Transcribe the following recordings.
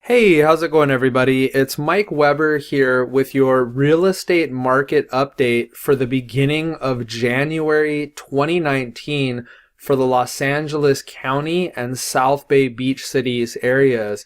Hey, how's it going, everybody? It's Mike Weber here with your real estate market update for the beginning of January 2019 for the Los Angeles County and South Bay Beach Cities areas.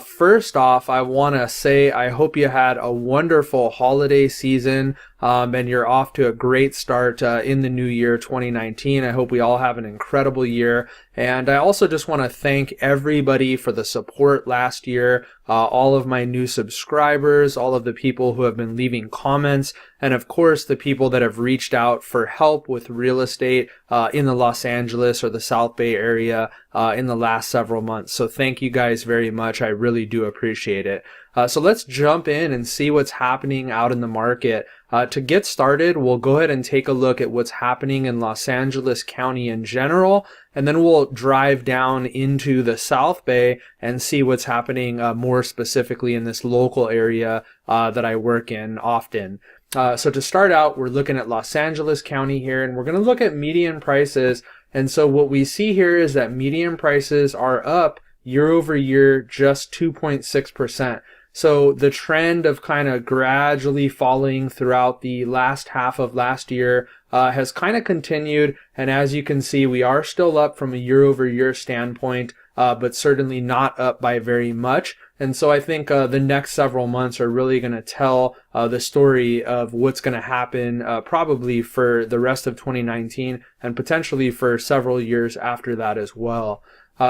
First off, I want to say I hope you had a wonderful holiday season and you're off to a great start in the new year 2019. I hope we all have an incredible year. And I also just want to thank everybody for the support last year, all of my new subscribers, all of the people who have been leaving comments, and of course the people that have reached out for help with real estate in the Los Angeles or the South Bay area in the last several months. So thank you guys very much. I really do appreciate it. So let's jump in and see what's happening out in the market. To get started, we'll go ahead and take a look at what's happening in Los Angeles County in general, and then we'll drive down into the South Bay and see what's happening more specifically in this local area that I work in often. So to start out, we're looking at Los Angeles County here, and we're going to look at median prices. And so what we see here is that median prices are up year over year just 2.6%. So the trend of kind of gradually falling throughout the last half of last year has kind of continued. And as you can see, we are still up from a year over year standpoint, but certainly not up by very much. And so I think the next several months are really going to tell the story of what's going to happen probably for the rest of 2019 and potentially for several years after that as well.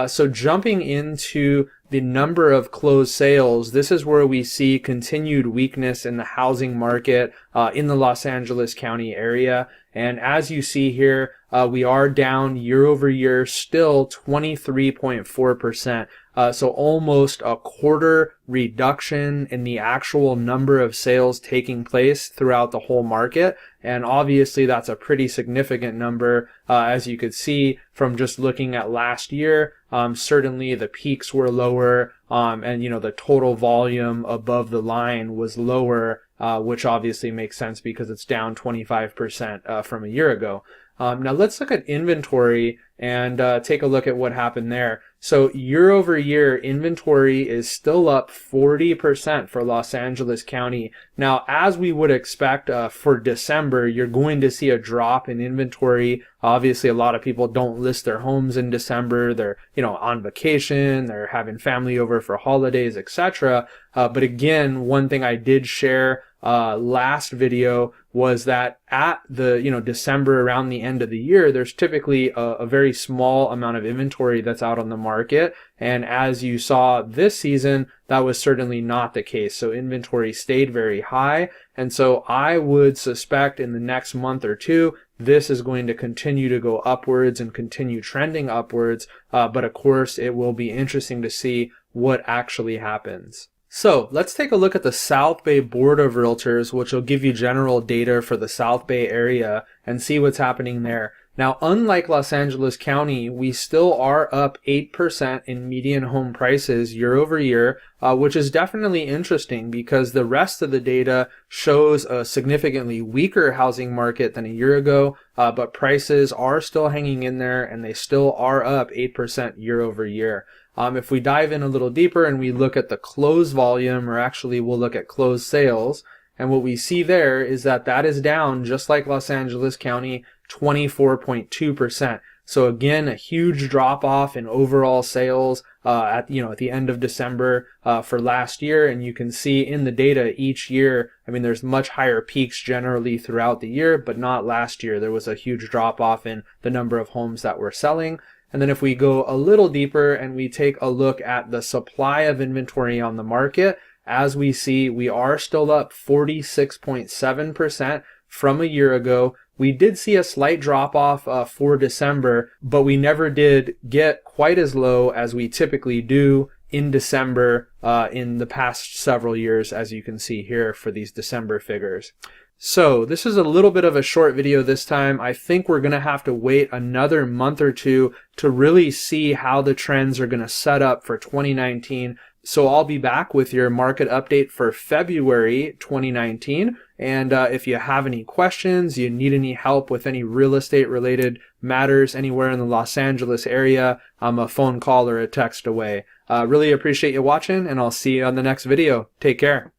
So jumping into the number of closed sales, this is where we see continued weakness in the housing market in the Los Angeles County area. And as you see here, we are down year over year, still 23.4%. So almost a quarter reduction in the actual number of sales taking place throughout the whole market. And obviously that's a pretty significant number, as you could see from just looking at last year. Certainly the peaks were lower, and the total volume above the line was lower, which obviously makes sense because it's down 25% from a year ago. Now let's look at inventory and take a look at what happened there. So year over year, inventory is still up 40% for Los Angeles County. Now, as we would expect for December, you're going to see a drop in inventory. Obviously, a lot of people don't list their homes in December. They're, on vacation, they're having family over for holidays, etc. But again, one thing I did share last video was that at the December, around the end of the year, there's typically a very small amount of inventory that's out on the market. And as you saw this season, that was certainly not the case. So inventory stayed very high. And so I would suspect in the next month or two, this is going to continue to go upwards and continue trending upwards. But of course, it will be interesting to see what actually happens. So let's take a look at the South Bay Board of Realtors, which will give you general data for the South Bay area and see what's happening there. Now, unlike Los Angeles County, we still are up 8% in median home prices year over year, which is definitely interesting because the rest of the data shows a significantly weaker housing market than a year ago, but prices are still hanging in there and they still are up 8% year over year. If we dive in a little deeper and we look at the closed volume, or actually we'll look at closed sales, and what we see there is that that is down, just like Los Angeles County, 24.2%. So again, a huge drop off in overall sales at the end of December for last year. And you can see in the data each year, there's much higher peaks generally throughout the year, but not last year. There was a huge drop off in the number of homes that were selling. And then if we go a little deeper and we take a look at the supply of inventory on the market, as we see, we are still up 46.7% from a year ago. We did see a slight drop off for December, but we never did get quite as low as we typically do in December in the past several years, as you can see here for these December figures. So this is a little bit of a short video this time. I think we're going to have to wait another month or two to really see how the trends are going to set up for 2019. So I'll be back with your market update for February 2019. And if you have any questions, you need any help with any real estate related matters anywhere in the Los Angeles area, I'm a phone call or a text away. Really appreciate you watching, and I'll see you on the next video. Take care.